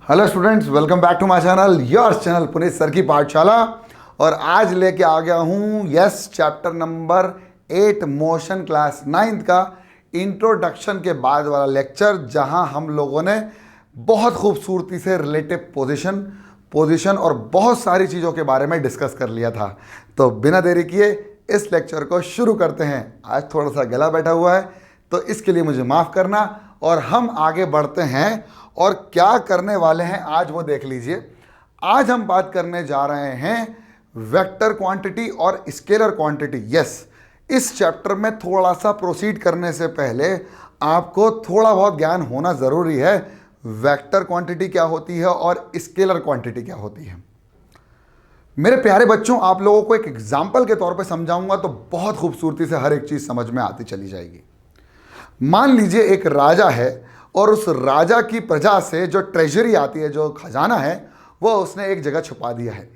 Hello students, welcome back to my channel, your channel Puneet sir की पाठशाला। और आज लेके आ गया हूँ चैप्टर नंबर 8 मोशन क्लास 9 का इंट्रोडक्शन के बाद वाला लेक्चर, जहां हम लोगों ने बहुत खूबसूरती से रिलेटिव पोजीशन और बहुत सारी चीज़ों के बारे में डिस्कस कर लिया था। तो बिना देरी किए इस लेक्चर को शुरू करते हैं। आज थोड़ा सा गला बैठा हुआ है तो इसके लिए मुझे माफ़ करना, और हम आगे बढ़ते हैं। और क्या करने वाले हैं आज वो देख लीजिए। आज हम बात करने जा रहे हैं वेक्टर क्वांटिटी और स्केलर क्वांटिटी। यस, इस चैप्टर में थोड़ा सा प्रोसीड करने से पहले आपको थोड़ा बहुत ज्ञान होना ज़रूरी है। वेक्टर क्वांटिटी क्या होती है और स्केलर क्वांटिटी क्या होती है। मेरे प्यारे बच्चों, आप लोगों को एक एग्जाम्पल के तौर पे समझाऊंगा तो बहुत खूबसूरती से हर एक चीज़ समझ में आती चली जाएगी। मान लीजिए एक राजा है और उस राजा की प्रजा से जो ट्रेजरी आती है, जो खजाना है, वो उसने एक जगह छुपा दिया है।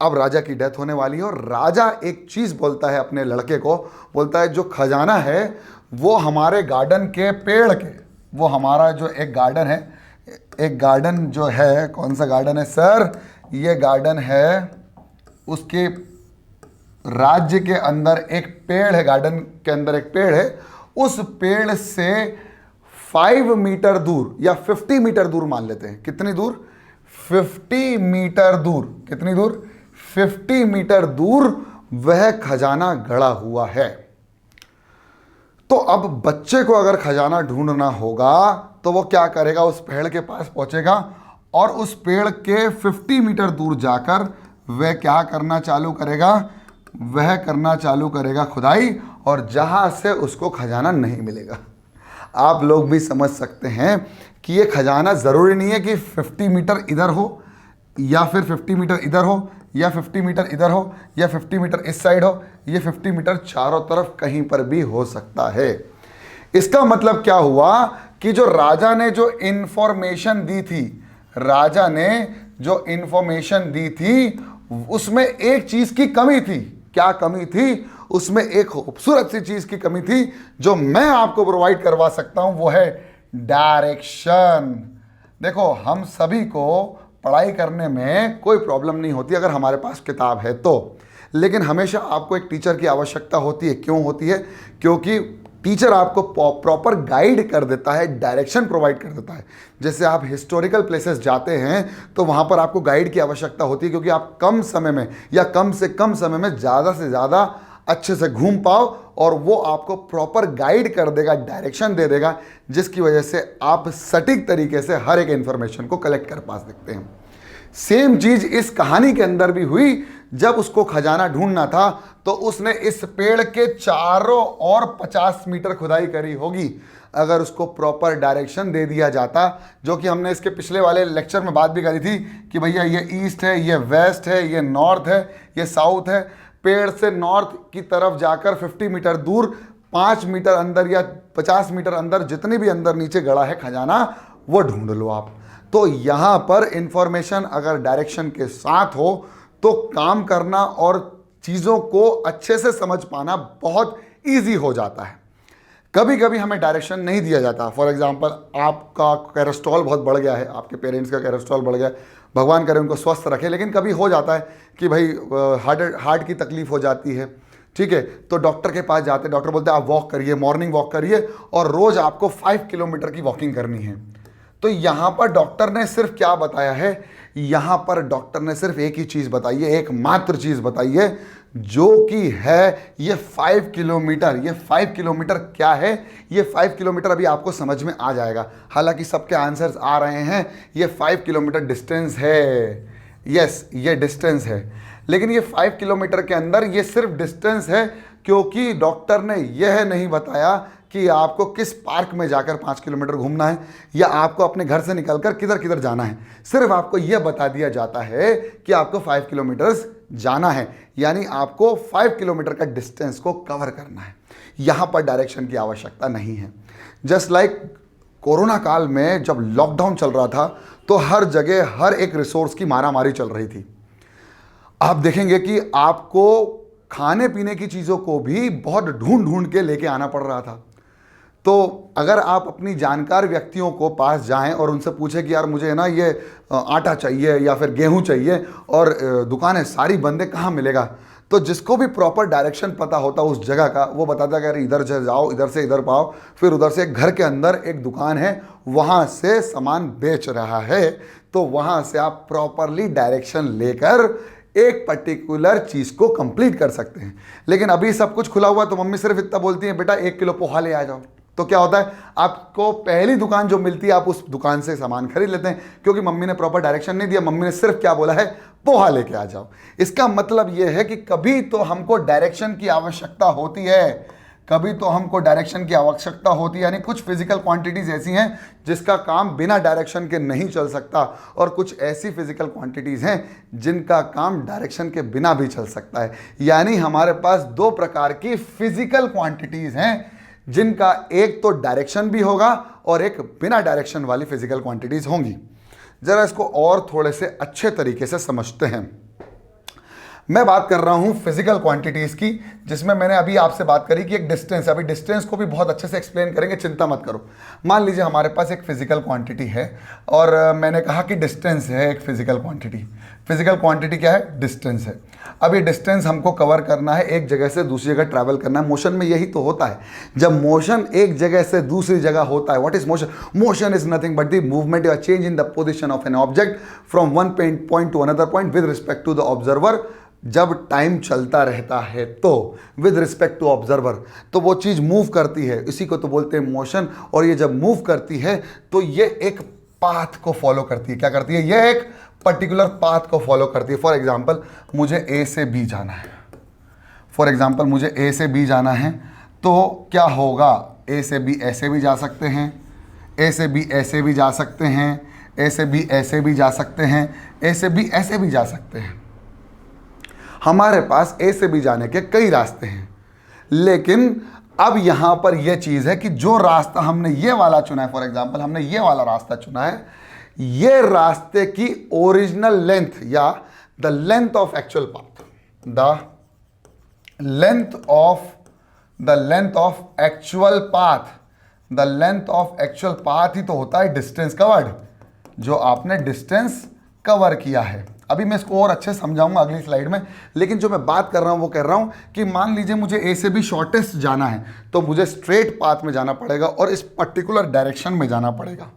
अब राजा की डेथ होने वाली है और राजा एक चीज़ बोलता है अपने लड़के को, बोलता है जो खजाना है वो हमारे गार्डन के पेड़ के, वो हमारा जो एक गार्डन है, एक गार्डन जो है, कौन सा गार्डन है सर? ये गार्डन है, उसके राज्य के अंदर एक पेड़ है, गार्डन के अंदर एक पेड़ है। उस पेड़ से 5 मीटर दूर या 50 मीटर दूर मान लेते हैं। कितनी दूर? 50 मीटर दूर। कितनी दूर? 50 मीटर दूर वह खजाना गड़ा हुआ है। तो अब बच्चे को अगर खजाना ढूंढना होगा तो वो क्या करेगा? उस पेड़ के पास पहुंचेगा और उस पेड़ के 50 मीटर दूर जाकर वह क्या करना चालू करेगा? वह करना चालू करेगा खुदाई, और जहां से उसको खजाना नहीं मिलेगा। आप लोग भी समझ सकते हैं कि ये खजाना ज़रूरी नहीं है कि 50 मीटर इधर हो या फिर 50 मीटर इधर हो या 50 मीटर इधर हो या 50 मीटर इस साइड हो। ये 50 मीटर चारों तरफ कहीं पर भी हो सकता है। इसका मतलब क्या हुआ कि जो राजा ने जो इंफॉर्मेशन दी थी, राजा ने जो इंफॉर्मेशन दी थी उसमें एक चीज़ की कमी थी। क्या कमी थी? उसमें एक खूबसूरत सी चीज की कमी थी जो मैं आपको प्रोवाइड करवा सकता हूं, वो है डायरेक्शन। देखो, हम सभी को पढ़ाई करने में कोई प्रॉब्लम नहीं होती अगर हमारे पास किताब है तो, लेकिन हमेशा आपको एक टीचर की आवश्यकता होती है। क्यों होती है? क्योंकि टीचर आपको प्रॉपर गाइड कर देता है, डायरेक्शन प्रोवाइड कर देता है। जैसे आप हिस्टोरिकल प्लेसेस जाते हैं तो वहाँ पर आपको गाइड की आवश्यकता होती है, क्योंकि आप कम समय में या कम से कम समय में ज़्यादा से ज़्यादा अच्छे से घूम पाओ, और वो आपको प्रॉपर गाइड कर देगा, डायरेक्शन दे देगा, जिसकी वजह से आप सटीक तरीके से हर एक इन्फॉर्मेशन को कलेक्ट कर पा सकते हैं। सेम चीज़ इस कहानी के अंदर भी हुई। जब उसको खजाना ढूंढना था तो उसने इस पेड़ के चारों ओर 50 मीटर खुदाई करी होगी। अगर उसको प्रॉपर डायरेक्शन दे दिया जाता, जो कि हमने इसके पिछले वाले लेक्चर में बात भी करी थी कि भैया ये ईस्ट है, ये वेस्ट है, ये नॉर्थ है, ये साउथ है। पेड़ से नॉर्थ की तरफ जाकर 50 मीटर दूर 5 मीटर अंदर या 50 मीटर अंदर, जितनी भी अंदर नीचे गड़ा है खजाना, वो ढूंढ लो आप। तो यहाँ पर इंफॉर्मेशन अगर डायरेक्शन के साथ हो तो काम करना और चीज़ों को अच्छे से समझ पाना बहुत ईजी हो जाता है। कभी कभी हमें डायरेक्शन नहीं दिया जाता। फॉर एग्जांपल, आपका कोलेस्ट्रॉल बहुत बढ़ गया है, आपके पेरेंट्स का कोलेस्ट्रॉल बढ़ गया है, भगवान करे उनको स्वस्थ रखे, लेकिन कभी हो जाता है कि भाई हार्ट की तकलीफ हो जाती है, ठीक है, तो डॉक्टर के पास जाते हैं। डॉक्टर बोलते हैं आप वॉक करिए, मॉर्निंग वॉक करिए, और रोज़ आपको 5 किलोमीटर की वॉकिंग करनी है। तो यहाँ पर डॉक्टर ने सिर्फ क्या बताया है? यहाँ पर डॉक्टर ने सिर्फ एक ही चीज़ बताई है, एकमात्र चीज़ बताई है, जो कि है ये 5 किलोमीटर। ये 5 किलोमीटर क्या है? ये 5 किलोमीटर अभी आपको समझ में आ जाएगा। हालांकि सबके आंसर्स आ रहे हैं, ये 5 किलोमीटर डिस्टेंस है। यस, ये डिस्टेंस है, लेकिन ये 5 किलोमीटर के अंदर ये सिर्फ डिस्टेंस है, क्योंकि डॉक्टर ने यह नहीं बताया कि आपको किस पार्क में जाकर 5 किलोमीटर घूमना है या आपको अपने घर से निकलकर किधर किधर जाना है। सिर्फ आपको यह बता दिया जाता है कि आपको 5 किलोमीटर्स जाना है, यानी आपको 5 किलोमीटर का डिस्टेंस को कवर करना है। यहाँ पर डायरेक्शन की आवश्यकता नहीं है। जस्ट लाइक कोरोना काल में जब लॉकडाउन चल रहा था तो हर जगह हर एक रिसोर्स की मारामारी चल रही थी। आप देखेंगे कि आपको खाने पीने की चीज़ों को भी बहुत ढूंढ ढूंढ के लेके आना पड़ रहा था। तो अगर आप अपनी जानकार व्यक्तियों को पास जाएं और उनसे पूछें कि यार मुझे ना ये आटा चाहिए या फिर गेहूं चाहिए और दुकानें सारी बंद है, कहाँ मिलेगा, तो जिसको भी प्रॉपर डायरेक्शन पता होता उस जगह का, वो बताता है कि यार इधर से जाओ, इधर से इधर पाओ, फिर उधर से एक घर के अंदर एक दुकान है, वहाँ से सामान बेच रहा है, तो वहाँ से आप प्रॉपरली डायरेक्शन लेकर एक पर्टिकुलर चीज़ को कंप्लीट कर सकते हैं। लेकिन अभी सब कुछ खुला हुआ, तो मम्मी सिर्फ इतना बोलती है, बेटा 1 किलो पोहा ले आ जाओ। तो क्या होता है, आपको पहली दुकान जो मिलती है आप उस दुकान से सामान खरीद लेते हैं, क्योंकि मम्मी ने प्रॉपर डायरेक्शन नहीं दिया, मम्मी ने सिर्फ क्या बोला है, पोहा लेके आ जाओ। इसका मतलब यह है कि कभी तो हमको डायरेक्शन की आवश्यकता होती है, कभी तो हमको डायरेक्शन की आवश्यकता होती है। यानी कुछ फिजिकल क्वांटिटीज ऐसी हैं जिसका काम बिना डायरेक्शन के नहीं चल सकता, और कुछ ऐसी फिजिकल क्वांटिटीज हैं जिनका काम डायरेक्शन के बिना भी चल सकता है। यानी हमारे पास 2 प्रकार की फिजिकल क्वांटिटीज हैं, जिनका एक तो डायरेक्शन भी होगा और एक बिना डायरेक्शन वाली फिजिकल क्वांटिटीज होंगी। जरा इसको और थोड़े से अच्छे तरीके से समझते हैं। मैं बात कर रहा हूं फिजिकल क्वांटिटीज की, जिसमें मैंने अभी आपसे बात करी कि एक डिस्टेंस, अभी डिस्टेंस को भी बहुत अच्छे से एक्सप्लेन करेंगे, चिंता मत करो। मान लीजिए हमारे पास एक फिजिकल क्वांटिटी है और मैंने कहा कि डिस्टेंस है एक फिजिकल क्वांटिटी। फिजिकल क्वांटिटी क्या है, डिस्टेंस है। अब ये डिस्टेंस हमको कवर करना है, एक जगह से दूसरी जगह ट्रैवल करना है। मोशन में यही तो होता है, जब मोशन एक जगह से दूसरी जगह होता है। What is motion? Motion is nothing but the movement या change in the position of an object from one point to another point with respect to the observer. जब टाइम चलता रहता है तो विद रिस्पेक्ट टू ऑब्जर्वर, तो वो चीज़ move करती है, इसी को तो बोलते हैं मोशन। और ये जब मूव करती है तो ये एक पाथ को फॉलो करती है। क्या करती है? ये एक पर्टिकुलर पाथ को फॉलो करती है। फॉर एग्जाम्पल मुझे ए से बी जाना है, फॉर एग्जाम्पल मुझे ए से बी जाना है, तो क्या होगा, ए से बी ऐसे भी जा सकते हैं, ए से बी ऐसे भी जा सकते हैं, ए से बी ऐसे भी जा सकते हैं, ए से बी ऐसे भी जा सकते हैं। हमारे पास ए से बी जाने के कई रास्ते हैं, लेकिन अब यहां पर यह चीज़ है कि जो रास्ता हमने ये वाला चुना है, फॉर एग्जाम्पल हमने ये वाला रास्ता चुना है, ये रास्ते की ओरिजिनल लेंथ या the length of actual path, the length of actual path, the length of actual path ही तो होता है डिस्टेंस कवर्ड, जो आपने डिस्टेंस कवर किया है। अभी मैं इसको और अच्छे समझाऊंगा अगली स्लाइड में, लेकिन जो मैं बात कर रहा हूं वो कह रहा हूं कि मान लीजिए मुझे ए से बी शॉर्टेस्ट जाना है, तो मुझे स्ट्रेट पाथ में जाना पड़ेगा और इस पर्टिकुलर डायरेक्शन में जाना पड़ेगा,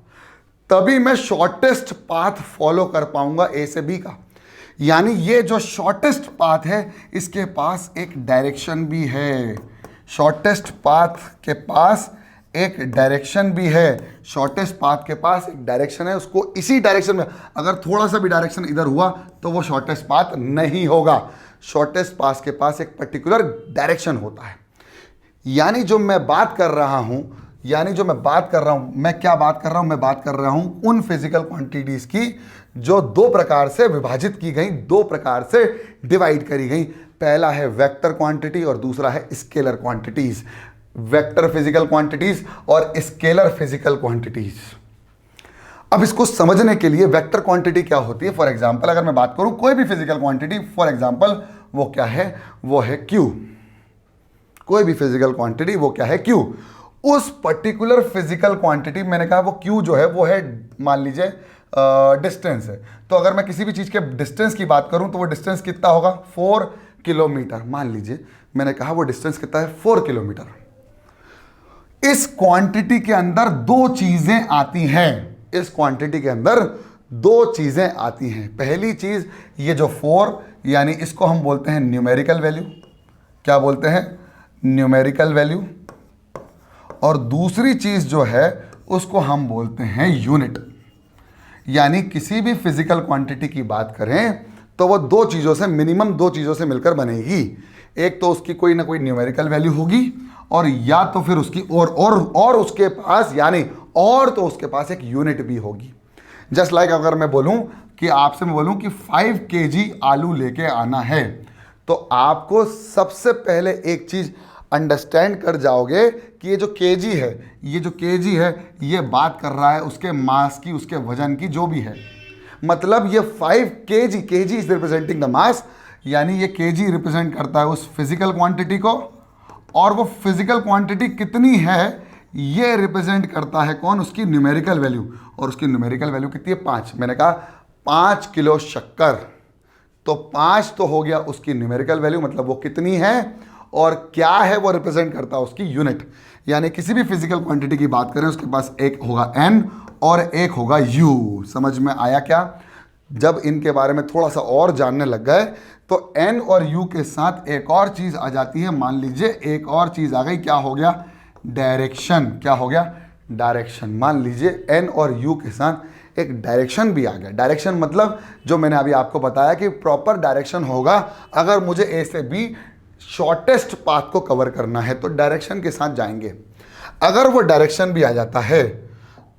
तभी मैं शॉर्टेस्ट पाथ फॉलो कर पाऊंगा ए से बी का। यानी ये जो शॉर्टेस्ट पाथ है इसके पास एक डायरेक्शन भी है, शॉर्टेस्ट पाथ के पास एक डायरेक्शन भी है, शॉर्टेस्ट पाथ के पास एक डायरेक्शन है। उसको इसी डायरेक्शन में अगर थोड़ा सा भी डायरेक्शन इधर हुआ तो वो शॉर्टेस्ट पाथ नहीं होगा। शॉर्टेस्ट पाथ के पास एक पर्टिकुलर डायरेक्शन होता है। यानी जो मैं बात कर रहा हूं, मैं क्या बात कर रहा हूं, मैं बात कर रहा हूं उन फिजिकल क्वांटिटीज की जो 2 प्रकार से विभाजित की गई, 2 प्रकार से डिवाइड करी गई। पहला है वेक्टर क्वांटिटी और दूसरा है scalar quantities. Vector physical quantities और स्केलर फिजिकल क्वांटिटीज। अब इसको समझने के लिए वेक्टर क्वांटिटी क्या होती है, फॉर एग्जांपल अगर मैं बात करूं कोई भी फिजिकल क्वांटिटी, फॉर एग्जांपल वो क्या है, वो है क्यू। कोई भी फिजिकल क्वांटिटी वो क्या है, क्यू। उस पर्टिकुलर फिजिकल क्वांटिटी, मैंने कहा वो क्यू जो है वो है, मान लीजिए डिस्टेंस है, तो अगर मैं किसी भी चीज के डिस्टेंस की बात करूं तो वो डिस्टेंस कितना होगा, 4 किलोमीटर। मान लीजिए मैंने कहा वो डिस्टेंस कितना है, 4 किलोमीटर। इस क्वांटिटी के अंदर 2 चीजें आती हैं, इस क्वांटिटी के अंदर 2 चीजें आती हैं। पहली चीज ये जो 4, यानी इसको हम बोलते हैं न्यूमेरिकल वैल्यू। क्या बोलते हैं? Numerical value. और दूसरी चीज जो है उसको हम बोलते हैं यूनिट। यानी किसी भी फिजिकल क्वांटिटी की बात करें तो वो 2 चीजों से, मिनिमम 2 चीजों से मिलकर बनेगी। एक तो उसकी कोई ना कोई न्यूमेरिकल वैल्यू होगी, और या तो फिर उसकी और उसके पास, यानी और तो उसके पास एक यूनिट भी होगी। जस्ट लाइक अगर मैं बोलूं कि आपसे मैं बोलूं कि 5 kg आलू लेके आना है, तो आपको सबसे पहले एक चीज अंडरस्टैंड कर जाओगे कि ये जो केजी है, ये बात कर रहा है उसके मास की, उसके वजन की, जो भी है। मतलब ये 5 kg, KG is representing the mass, यानी ये केजी रिप्रेजेंट करता है उस फिजिकल क्वांटिटी को, और वो फिजिकल क्वांटिटी कितनी है ये रिप्रेजेंट करता है कौन, उसकी न्यूमेरिकल वैल्यू, और उसकी न्यूमेरिकल वैल्यू कितनी है 5। मैंने कहा 5 किलो शक्कर, तो 5 तो हो गया उसकी न्यूमेरिकल वैल्यू, मतलब वो कितनी है, और क्या है वो रिप्रेजेंट करता है उसकी यूनिट। यानी किसी भी फिजिकल क्वांटिटी की बात करें उसके पास एक होगा n और एक होगा u। समझ में आया क्या? जब इनके बारे में थोड़ा सा और जानने लग गए तो n और u के साथ एक और चीज़ आ जाती है। मान लीजिए एक और चीज़ आ गई, क्या हो गया, डायरेक्शन। क्या हो गया, डायरेक्शन। मान लीजिए n और u के साथ एक डायरेक्शन भी आ गया। डायरेक्शन मतलब जो मैंने अभी आपको बताया कि प्रॉपर डायरेक्शन होगा, अगर मुझे ए से बी शॉर्टेस्ट पाथ को कवर करना है तो डायरेक्शन के साथ जाएंगे। अगर वो डायरेक्शन भी आ जाता है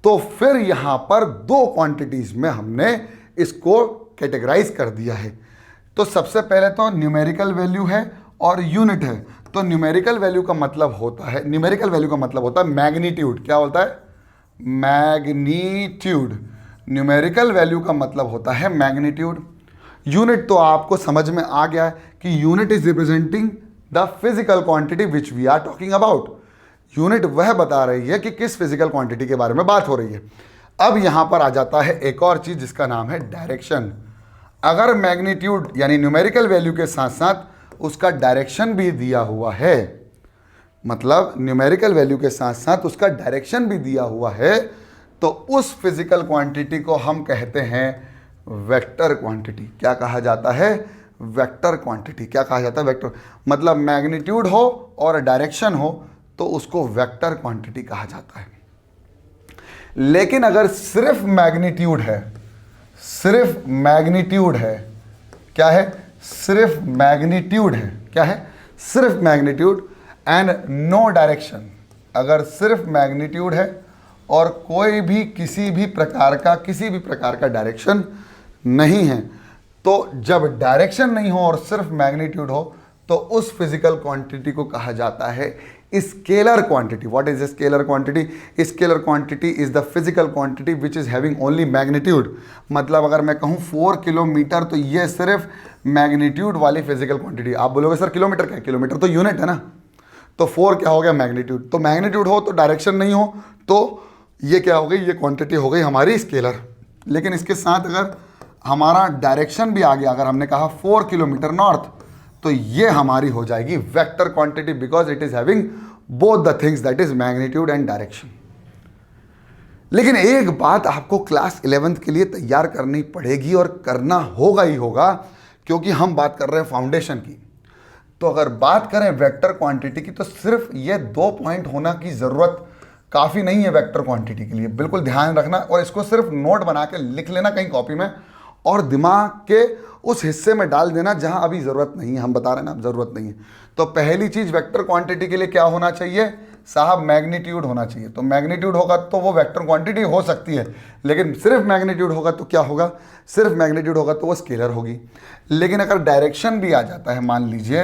तो फिर यहां पर दो क्वांटिटीज में हमने इसको कैटेगराइज कर दिया है। तो सबसे पहले तो न्यूमेरिकल वैल्यू है और यूनिट है। तो न्यूमेरिकल वैल्यू का मतलब होता है, न्यूमेरिकल वैल्यू का मतलब होता है मैग्नीट्यूड। क्या होता है, मैग्नीट्यूड। न्यूमेरिकल वैल्यू का मतलब होता है मैग्नीट्यूड। यूनिट तो आपको समझ में आ गया है कि unit is representing the physical quantity which we are talking about. Unit वह बता रही है कि किस फिजिकल क्वांटिटी के बारे में बात हो रही है। अब यहां पर आ जाता है एक और चीज जिसका नाम है डायरेक्शन। अगर मैग्नीट्यूड यानी न्यूमेरिकल वैल्यू के साथ साथ उसका डायरेक्शन भी दिया हुआ है, मतलब न्यूमेरिकल वैल्यू के साथ साथ उसका डायरेक्शन भी दिया हुआ है, तो उस फिजिकल क्वांटिटी को हम कहते हैं वेक्टर क्वांटिटी। क्या कहा जाता है, वेक्टर क्वांटिटी। क्या कहा जाता है, वेक्टर। मतलब मैग्नीट्यूड हो और डायरेक्शन हो तो उसको वेक्टर क्वांटिटी कहा जाता है। लेकिन अगर सिर्फ मैग्नीट्यूड है, सिर्फ मैग्नीट्यूड है, क्या है, सिर्फ मैग्नीट्यूड है, क्या है, सिर्फ मैग्नीट्यूड एंड नो डायरेक्शन। अगर सिर्फ मैग्नीट्यूड है और कोई भी किसी भी प्रकार का डायरेक्शन नहीं है, तो जब डायरेक्शन नहीं हो और सिर्फ मैग्नीट्यूड हो तो उस फिजिकल क्वांटिटी को कहा जाता है scalar quantity. What is scalar quantity? Scalar quantity is the physical quantity which is having only magnitude. मतलब अगर मैं कहूँ 4 किलोमीटर तो ये सिर्फ मैग्नीट्यूड वाली फिजिकल क्वांटिटी। आप बोलोगे सर किलोमीटर क्या है? किलोमीटर तो यूनिट है ना, तो 4 क्या हो गया, मैग्नीट्यूड। तो मैग्नीट्यूड हो तो डायरेक्शन नहीं हो तो ये क्या हो गई, ये क्वांटिटी हो गई हमारी स्केलर। लेकिन इसके साथ अगर हमारा डायरेक्शन भी आ गया, अगर हमने कहा 4 किलोमीटर नॉर्थ, तो ये हमारी हो जाएगी vector quantity because it is having both the things, that is magnitude and direction. लेकिन एक बात आपको क्लास 11th के लिए तैयार करनी पड़ेगी और करना होगा ही होगा, क्योंकि हम बात कर रहे हैं फाउंडेशन की। तो अगर बात करें वेक्टर क्वांटिटी की तो सिर्फ ये 2 पॉइंट होना की ज़रूरत काफ़ी नहीं है वेक्टर क्वांटिटी के लिए। बिल्कुल ध्यान रखना और इसको सिर्फ नोट बना के लिख लेना कहीं कॉपी में और दिमाग के उस हिस्से में डाल देना जहां अभी ज़रूरत नहीं है। हम बता रहे हैं ना, ज़रूरत नहीं है। तो पहली चीज़ वेक्टर क्वांटिटी के लिए क्या होना चाहिए साहब, मैग्नीट्यूड होना चाहिए। तो मैग्नीट्यूड होगा तो वो वेक्टर क्वांटिटी हो सकती है, लेकिन सिर्फ मैग्नीट्यूड होगा तो क्या होगा, सिर्फ मैग्नीट्यूड होगा तो वो स्केलर होगी। लेकिन अगर डायरेक्शन भी आ जाता है, मान लीजिए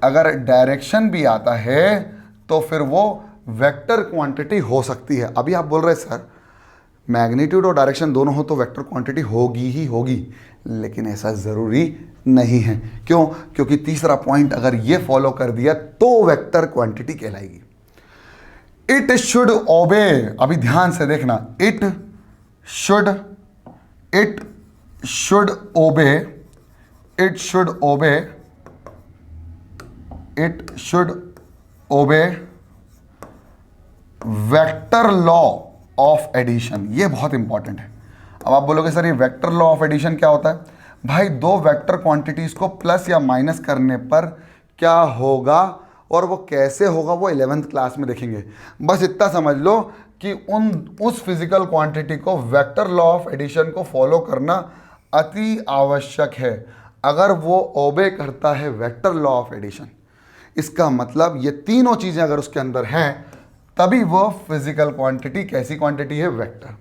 अगर डायरेक्शन भी आता है तो फिर वो वेक्टर क्वांटिटी हो सकती है। अभी आप बोल रहे सर मैग्नीट्यूड और डायरेक्शन दोनों हो तो वेक्टर क्वांटिटी होगी ही होगी, लेकिन ऐसा ज़रूरी नहीं है। क्यों? क्योंकि तीसरा पॉइंट अगर ये फॉलो कर दिया तो वेक्टर क्वांटिटी कहलाएगी। इट शुड ओबे, अभी ध्यान से देखना, it should obey, it should obey vector law of addition. ये बहुत इंपॉर्टेंट है। अब आप बोलोगे सर ये वेक्टर लॉ ऑफ एडिशन क्या होता है? भाई दो वेक्टर क्वांटिटीज को प्लस या माइनस करने पर क्या होगा और वो कैसे होगा वो 11th क्लास में देखेंगे। बस इतना समझ लो कि उस फिजिकल क्वांटिटी को वेक्टर लॉ ऑफ एडिशन को फॉलो करना अति आवश्यक है। अगर वो ओबे करता है वेक्टर लॉ ऑफ एडिशन, इसका मतलब ये तीनों चीज़ें अगर उसके अंदर हैं तभी वो फिजिकल क्वांटिटी कैसी क्वांटिटी है, वेक्टर।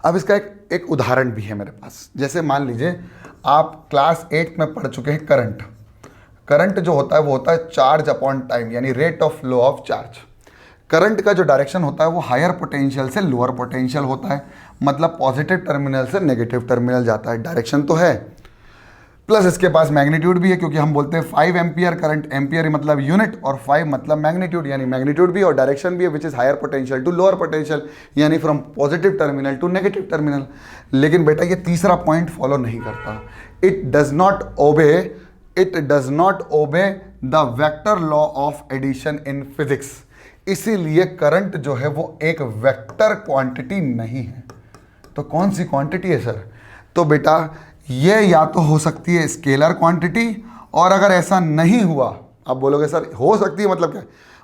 अब इसका एक उदाहरण भी है मेरे पास। जैसे मान लीजिए आप क्लास 8 में पढ़ चुके हैं करंट। करंट जो होता है वो होता है चार्ज अपॉन टाइम, यानी rate of flow of charge. Current का जो डायरेक्शन होता है वो हायर पोटेंशियल से लोअर पोटेंशियल होता है, मतलब पॉजिटिव टर्मिनल से नेगेटिव टर्मिनल जाता है। डायरेक्शन तो है। प्लस इसके पास मैग्नीट्यूड भी है, क्योंकि हम बोलते हैं 5 एम्पियर करंट, एम्पियर मतलब यूनिट और 5 मतलब मैग्नीट्यूड, यानी मैग्नीट्यूड भी और डायरेक्शन भी है, which is higher potential to lower potential, यानी from positive terminal to negative terminal. लेकिन बेटा ये तीसरा पॉइंट फॉलो नहीं करता, it does not obey the vector law of addition in physics. इसीलिए करंट जो है वो एक वेक्टर क्वांटिटी नहीं है। तो कौन सी क्वांटिटी है सर? तो बेटा ये या तो हो सकती है स्केलर क्वांटिटी, और अगर ऐसा नहीं हुआ, आप बोलोगे सर हो सकती है मतलब क्या?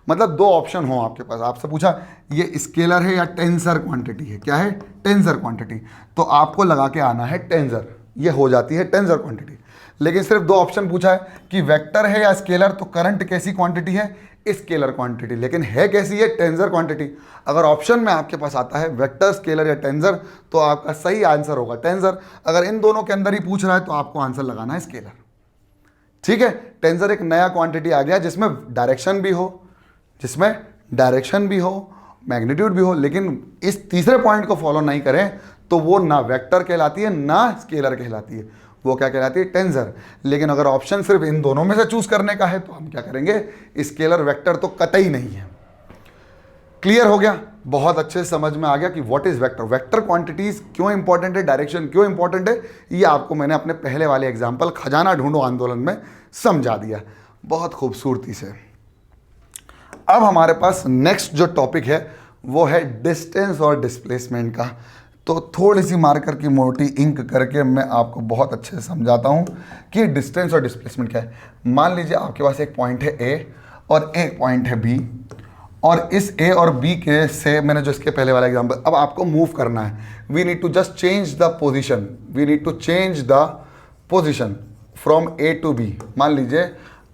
मतलब दो ऑप्शन हो आपके पास, आपसे पूछा ये स्केलर है या टेंसर क्वांटिटी है, क्या है? Tensor quantity. तो आपको लगा के आना है टेंसर, ये हो जाती है टेंसर क्वांटिटी। लेकिन सिर्फ दो ऑप्शन पूछा है कि वेक्टर है या स्केलर, तो करंट कैसी क्वांटिटी है? Scalar quantity. लेकिन है कैसी? है टेंसर क्वांटिटी। अगर ऑप्शन में आपके पास आता है वेक्टर, स्केलर या टेंसर, तो आपका सही आंसर होगा टेंसर। अगर इन दोनों के अंदर ही पूछ रहा है तो आपको आंसर लगाना है स्केलर। ठीक है, टेंसर एक नया क्वांटिटी आ गया जिसमें डायरेक्शन भी हो, मैग्नीट्यूड भी हो, लेकिन इस तीसरे पॉइंट को फॉलो नहीं करें तो वो ना वेक्टर कहलाती है ना स्केलर कहलाती है, वो क्या कहलाती है? टेंसर। लेकिन अगर ऑप्शन सिर्फ इन दोनों में से चूज करने का है तो हम क्या करेंगे? स्केलर वेक्टर तो कतई नहीं है। क्लियर हो गया? बहुत अच्छे से समझ में आ गया कि what is vector, vector quantities क्यों इंपॉर्टेंट है, डायरेक्शन क्यों इंपॉर्टेंट है, ये आपको मैंने अपने पहले वाले एग्जाम्पल खजाना ढूंढो आंदोलन में समझा दिया बहुत खूबसूरती से। अब हमारे पास नेक्स्ट जो टॉपिक है वो है डिस्टेंस और डिस्प्लेसमेंट का। तो थोड़ी सी मार्कर की मोटी इंक करके मैं आपको बहुत अच्छे से समझाता हूँ कि डिस्टेंस और डिस्प्लेसमेंट क्या है। मान लीजिए आपके पास एक पॉइंट है ए और एक पॉइंट है बी, और इस ए और बी के से मैंने जो इसके पहले वाला एग्जाम्पल, अब आपको मूव करना है, we need to just change the position, from A to B. मान लीजिए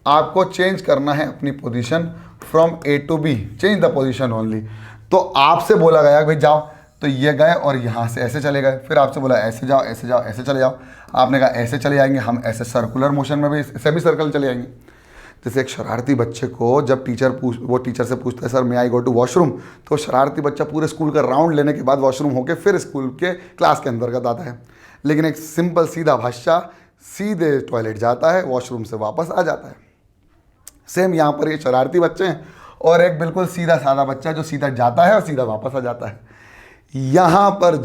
आपको चेंज करना है अपनी position from A to B, change the position only. तो आपसे बोला गया भाई जाओ, तो ये गए और यहाँ से ऐसे चले गए, फिर आपसे बोला ऐसे जाओ, ऐसे चले जाओ, आपने कहा ऐसे चले जाएंगे, हम ऐसे सर्कुलर मोशन में भी सेमी सर्कल चले जाएंगे। जैसे एक शरारती बच्चे को जब टीचर से पूछता है sir may I go to washroom, तो शरारती बच्चा पूरे स्कूल का राउंड लेने के बाद वॉशरूम होके फिर स्कूल के क्लास के अंतर्गत आता है। लेकिन एक सिंपल सीधा भाषा सीधे टॉयलेट जाता है, वॉशरूम से वापस आ जाता है। सेम यहाँ पर ये शरारती बच्चे हैं और एक बिल्कुल सीधा साधा बच्चा जो सीधा जाता है और सीधा वापस आ जाता है। यहाँ पर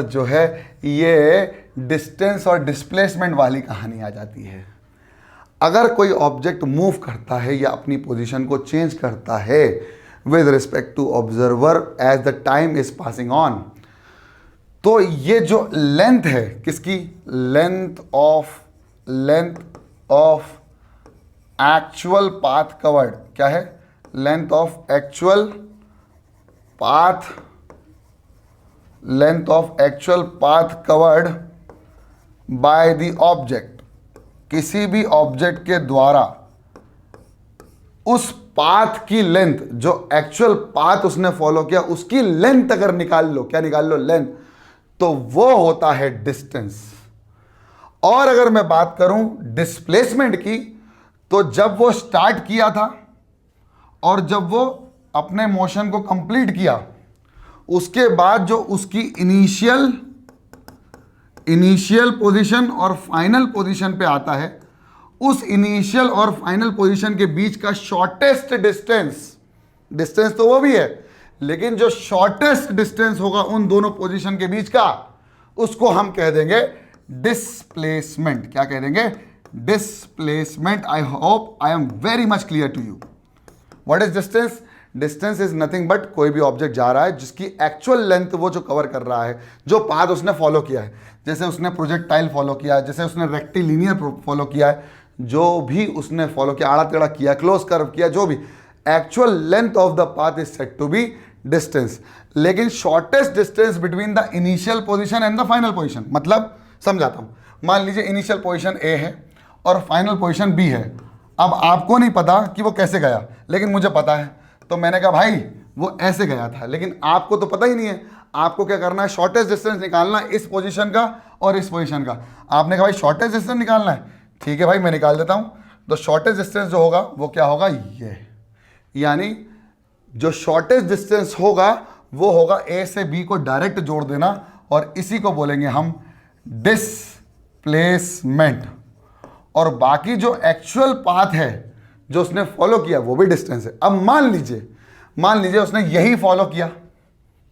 जो है ये डिस्टेंस और डिस्प्लेसमेंट वाली कहानी आ जाती है। अगर कोई ऑब्जेक्ट मूव करता है या अपनी पोजीशन को चेंज करता है with respect to observer as the time is passing on, तो ये जो लेंथ है किसकी? Length of actual path covered, क्या है? Length of actual path covered by the object. किसी भी ऑब्जेक्ट के द्वारा उस पाथ की लेंथ, जो एक्चुअल पाथ उसने फॉलो किया उसकी लेंथ अगर निकाल लो, क्या निकाल लो? लेंथ, तो वो होता है डिस्टेंस। और अगर मैं बात करूं डिस्प्लेसमेंट की, तो जब वो स्टार्ट किया था और जब वो अपने मोशन को कंप्लीट किया, उसके बाद जो उसकी इनिशियल पोजीशन और फाइनल पोजीशन पे आता है, उस इनिशियल और फाइनल पोजीशन के बीच का शॉर्टेस्ट डिस्टेंस तो वो भी है, लेकिन जो शॉर्टेस्ट डिस्टेंस होगा उन दोनों पोजीशन के बीच का, उसको हम कह देंगे डिस्प्लेसमेंट। क्या कह देंगे? Displacement. I hope I am very much clear to you. What is distance? Distance is nothing but कोई भी ऑब्जेक्ट जा रहा है जिसकी एक्चुअल लेंथ वो जो कवर कर रहा है, जो पाथ उसने फॉलो किया है, जैसे उसने प्रोजेक्टाइल फॉलो किया है, जैसे उसने रेक्टिलिनियर फॉलो किया है, जो भी उसने फॉलो किया, आड़ा टेढ़ा किया, क्लोज कर्व किया, जो भी actual length of the path is said to be distance. लेकिन shortest distance between the initial position and the final position, मतलब समझाता हूं। मान लीजिए इनिशियल पोजीशन ए है और फाइनल पोजीशन बी है। अब आपको नहीं पता कि वो कैसे गया, लेकिन मुझे पता है, तो मैंने कहा भाई वो ऐसे गया था, लेकिन आपको तो पता ही नहीं है। आपको क्या करना है? शॉर्टेस्ट डिस्टेंस निकालना है इस पोजीशन का और इस पोजीशन का। आपने कहा भाई शॉर्टेस्ट डिस्टेंस निकालना है, ठीक है भाई मैं निकाल देता हूं। तो शॉर्टेस्ट डिस्टेंस जो होगा वो क्या होगा? ये, यानी जो शॉर्टेस्ट डिस्टेंस होगा वो होगा ए से बी को डायरेक्ट जोड़ देना, और इसी को बोलेंगे हम डिस्प्लेसमेंट, और बाकी जो एक्चुअल पाथ है जो उसने फॉलो किया वो भी डिस्टेंस है। अब मान लीजिए उसने यही फॉलो किया,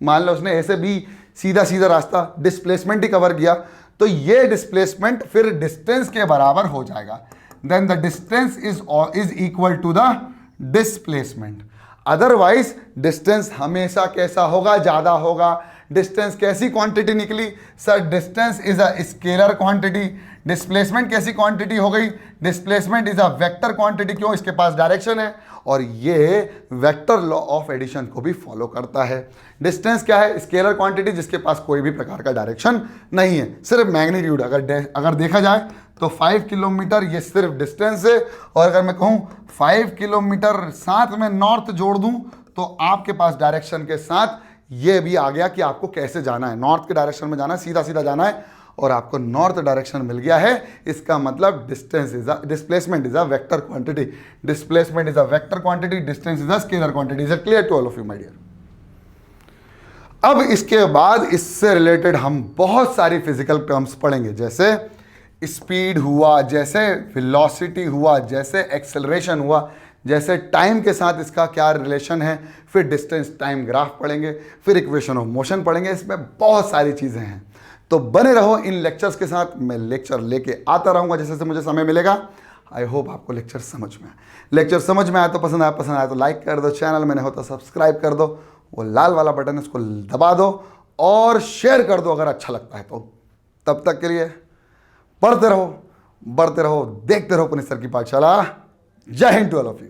मान लो उसने ऐसे भी सीधा सीधा रास्ता डिस्प्लेसमेंट ही कवर किया, तो ये डिस्प्लेसमेंट फिर डिस्टेंस के बराबर हो जाएगा। Then the distance is equal to the displacement. Otherwise distance हमेशा कैसा होगा, ज्यादा होगा। डिस्टेंस कैसी क्वांटिटी निकली sir? Distance is a scalar quantity. Displacement कैसी क्वांटिटी हो गई? Displacement is a vector quantity. क्यों? इसके पास डायरेक्शन है और ये वेक्टर लॉ ऑफ एडिशन को भी फॉलो करता है। डिस्टेंस क्या है? स्केलर क्वांटिटी जिसके पास कोई भी प्रकार का डायरेक्शन नहीं है, सिर्फ मैग्नीट्यूड। अगर देखा जाए तो 5 किलोमीटर ये सिर्फ डिस्टेंस है, और अगर मैं कहूँ 5 किलोमीटर साथ में नॉर्थ जोड़ दूं तो आपके पास डायरेक्शन के साथ ये भी आ गया कि आपको कैसे जाना है। नॉर्थ के डायरेक्शन में जाना है, सीधा सीधा जाना है, और आपको नॉर्थ डायरेक्शन मिल गया है। इसका मतलब displacement is a vector quantity. Displacement is a vector quantity, distance is a scalar quantity. Is it clear to all of you my dear? अब इसके बाद इससे रिलेटेड हम बहुत सारी फिजिकल टर्म्स पढ़ेंगे, जैसे स्पीड हुआ, जैसे वेलोसिटी हुआ, जैसे एक्सेलरेशन हुआ, जैसे टाइम के साथ इसका क्या रिलेशन है, फिर डिस्टेंस टाइम ग्राफ पढ़ेंगे, फिर इक्वेशन ऑफ मोशन पढ़ेंगे। इसमें बहुत सारी चीज़ें हैं, तो बने रहो इन लेक्चर्स के साथ। मैं लेक्चर लेके आता रहूँगा जैसे जैसे मुझे समय मिलेगा। आई होप आपको लेक्चर समझ में आए। लेक्चर समझ में आया तो पसंद आया तो लाइक कर दो, चैनल में नहीं हो तो सब्सक्राइब कर दो, वो लाल वाला बटन है उसको दबा दो, और शेयर कर दो अगर अच्छा लगता है तो। तब तक के लिए पढ़ते रहो, बढ़ते रहो, देखते रहो पुनीत सर की पाठशाला। जय हिंद टू ऑल ऑफ यू।